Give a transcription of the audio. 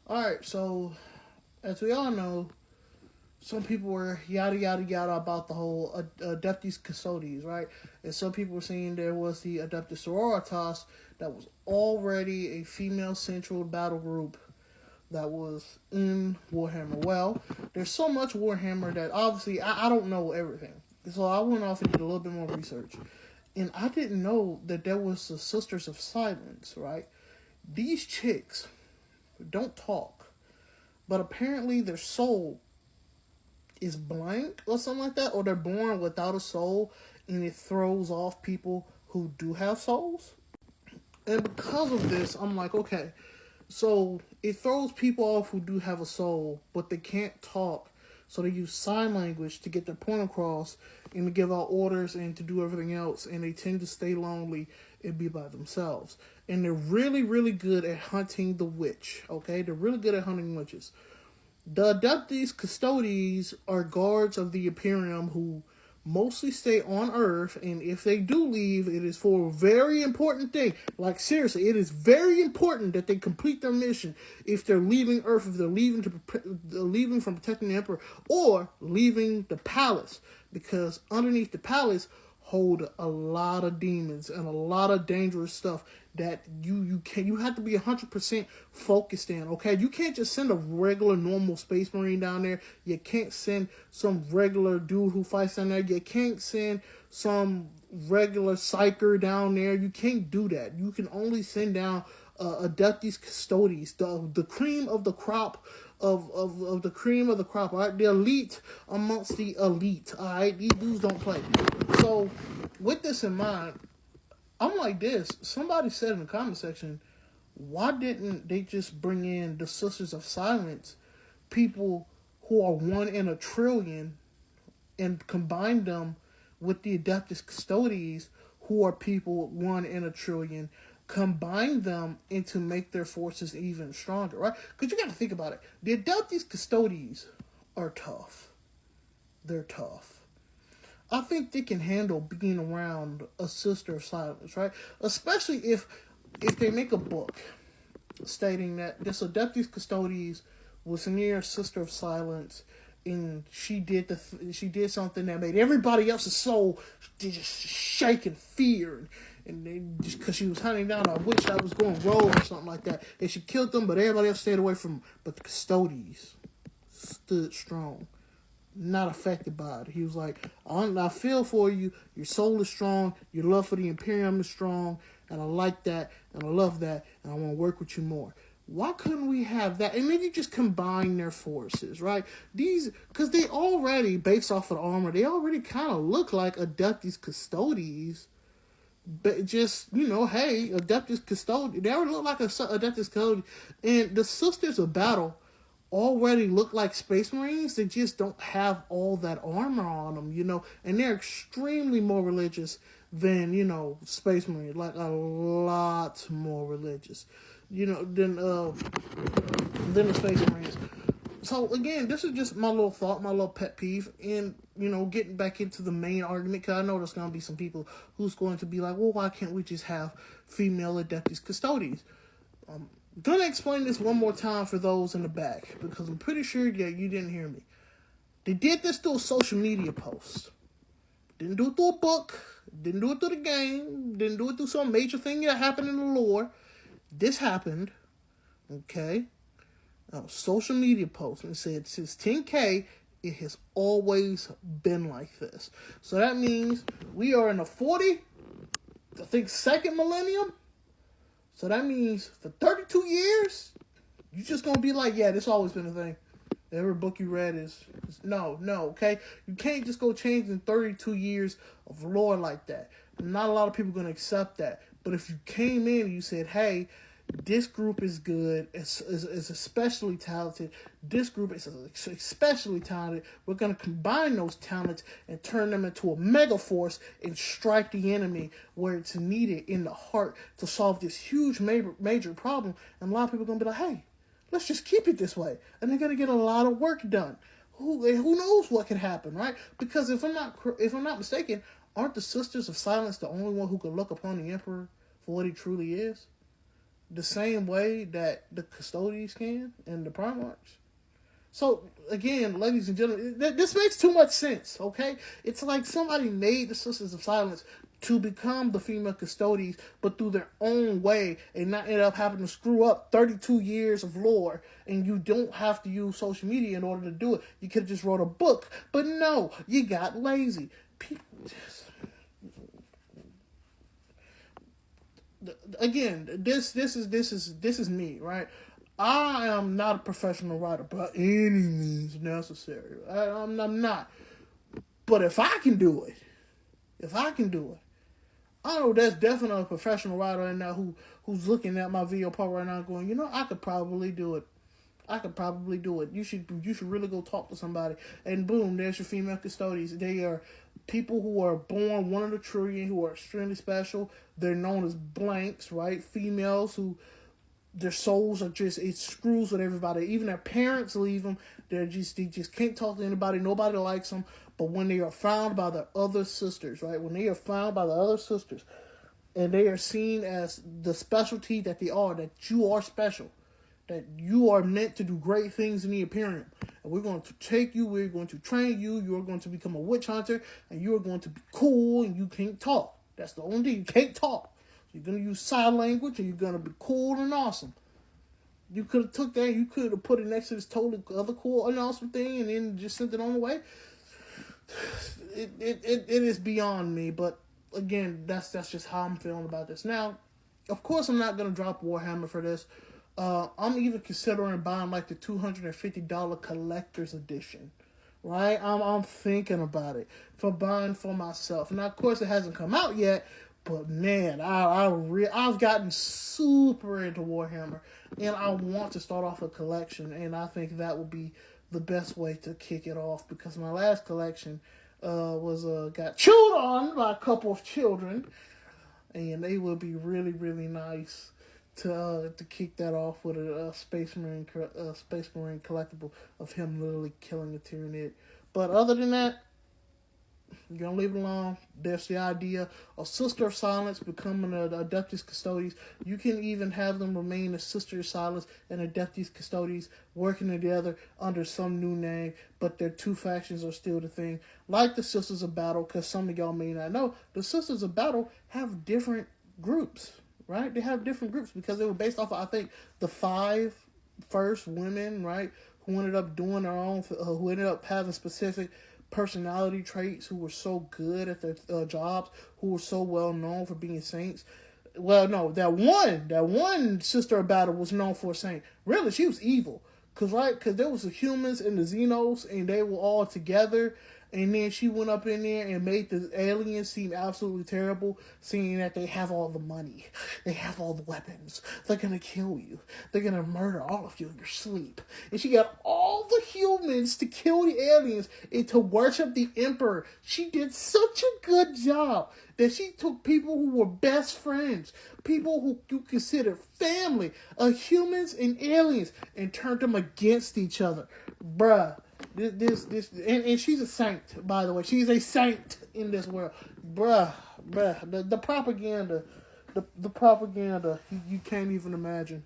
All right, so as we all know, some people were yada yada yada about the whole Adeptus Custodes, right? And some people were saying there was the Adeptus Sororitas that was already a female central battle group that was in Warhammer. Well, there's so much Warhammer that obviously I don't know everything. So I went off and did a little bit more research. And I didn't know that there was the Sisters of Silence, right? These chicks don't talk, but apparently their soul is blank or something like that, or they're born without a soul and it throws off people who do have souls. And because of this, I'm like, okay, so it throws people off who do have a soul, but they can't talk. So they use sign language to get their point across and to give out orders and to do everything else. And they tend to stay lonely and be by themselves. And they're really, really good at hunting the witch. Okay? They're really good at hunting witches. The Adeptus Custodes are guards of the Imperium who mostly stay on Earth, and if they do leave, it is for a very important thing. Like, seriously, it is very important that they complete their mission if they're leaving Earth, if they're leaving from protecting the Emperor, or leaving the palace, because underneath the palace hold a lot of demons and a lot of dangerous stuff that you have to be 100% focused in. Okay, you can't just send a regular normal space marine down there. You can't send some regular dude who fights down there. You can't send some regular psyker down there. You can't do that. You can only send down Adeptus Custodes, the cream of the crop of the cream of the crop, all right? The elite amongst the elite, all right? These dudes don't play. So, with this in mind, I'm like this. Somebody said in the comment section, why didn't they just bring in the Sisters of Silence, people who are 1 in 1 trillion, and combine them with the Adeptus Custodes, who are people 1 in 1 trillion, combine them and to make their forces even stronger, right? Because you got to think about it. The Adeptus Custodes are tough. They're tough. I think they can handle being around a Sister of Silence, right? Especially if they make a book stating that this Adeptus Custodes was near Sister of Silence, and she did something that made everybody else's soul just shake in fear, and just because she was hunting down a witch that was going rogue or something like that, and she killed them, but everybody else stayed away from them. But the Custodes stood strong, not affected by it. He was like, I feel for you. Your soul is strong. Your love for the Imperium is strong. And I like that. And I love that. And I want to work with you more. Why couldn't we have that? And then you just combine their forces, right? Because they already, based off of the armor, they already kind of look like Adeptus Custodes. But just, hey, Adeptus Custodes. They already look like Adeptus Custodes. And the Sisters of Battle already look like Space Marines. They just don't have all that armor on them, and they're extremely more religious than, Space Marines, like a lot more religious, than the Space Marines. So again, this is just my little thought, my little pet peeve, and getting back into the main argument, because I know there's going to be some people who's going to be like, well, why can't we just have female Adeptus Custodes? Gonna explain this one more time for those in the back, because I'm pretty sure that you didn't hear me. They did this through a social media post. Didn't do it through a book. Didn't do it through the game. Didn't do it through some major thing that happened in the lore. This happened, okay? A social media post, and it said since 10K, it has always been like this. So that means we are in the 2nd millennium. So that means for 32 years, you're just going to be like, yeah, this always been a thing. Every book you read is no, okay? You can't just go change in 32 years of lore like that. Not a lot of people are going to accept that. But if you came in and you said, hey, this group is good, is especially talented, this group is especially talented, we're going to combine those talents and turn them into a mega force and strike the enemy where it's needed in the heart to solve this huge major problem. And a lot of people are going to be like, hey, let's just keep it this way. And they're going to get a lot of work done. Who knows what could happen, right? Because if I'm not mistaken, aren't the Sisters of Silence the only one who can look upon the Emperor for what he truly is? the same way that the custodies can and the Primarchs. So again, ladies and gentlemen, this makes too much sense. Okay, it's like somebody made the Sisters of Silence to become the female custodies, but through their own way, and not end up having to screw up 32 years of lore. And you don't have to use social media in order to do it. You could have just wrote a book, but no, you got lazy. People just. Again, this is me, right? I am not a professional writer by any means necessary. I'm not. But if I can do it, I know there's definitely a professional writer in there who's looking at my video part right now going, I could probably do it. You should really go talk to somebody. And boom, there's your female custodians. They are people who are born one of the trillion, who are extremely special. They're known as blanks, right? Females who their souls are just, it screws with everybody. Even their parents leave them. They just can't talk to anybody. Nobody likes them. But when they are found by their other sisters, right? When they are found by the other sisters, and they are seen as the specialty that they are, that you are special, that you are meant to do great things in the Imperium. And we're going to take you, we're going to train you, you're going to become a witch hunter, and you're going to be cool, and you can't talk. That's the only thing. You can't talk. You're going to use sign language, and you're going to be cool and awesome. You could have took that, you could have put it next to this totally other cool and awesome thing, and then just sent it on the way. It is beyond me, but again, that's just how I'm feeling about this. Now, of course, I'm not going to drop Warhammer for this. I'm even considering buying like the $250 collector's edition. Right? I'm thinking about it for buying for myself. Now, of course, it hasn't come out yet, but man, I've gotten super into Warhammer, and I want to start off a collection, and I think that would be the best way to kick it off, because my last collection got chewed on by a couple of children, and they would be really, really nice to kick that off with a Space Marine collectible of him literally killing a Tyranid. But other than that, you're going to leave it alone. There's the idea of Sister of Silence becoming an Adeptus Custodes. You can even have them remain a Sister of Silence and Adeptus Custodes working together under some new name, but their two factions are still the thing. Like the Sisters of Battle, because some of y'all may not know, the Sisters of Battle have different groups, right? They have different groups because they were based off of, I think, the 5 first women, right, who ended up doing their own, who ended up having specific personality traits, who were so good at their jobs, who were so well known for being saints. Well, no, that one Sister of Battle was known for a saint. Really, she was evil. Because there was the humans and the Xenos, and they were all together. And then she went up in there and made the aliens seem absolutely terrible, seeing that they have all the money. They have all the weapons. They're going to kill you. They're going to murder all of you in your sleep. And she got all the humans to kill the aliens and to worship the Emperor. She did such a good job that she took people who were best friends, people who you consider family, humans and aliens, and turned them against each other. Bruh. And she's a saint, by the way. She's a saint in this world. Bruh. The propaganda, you can't even imagine.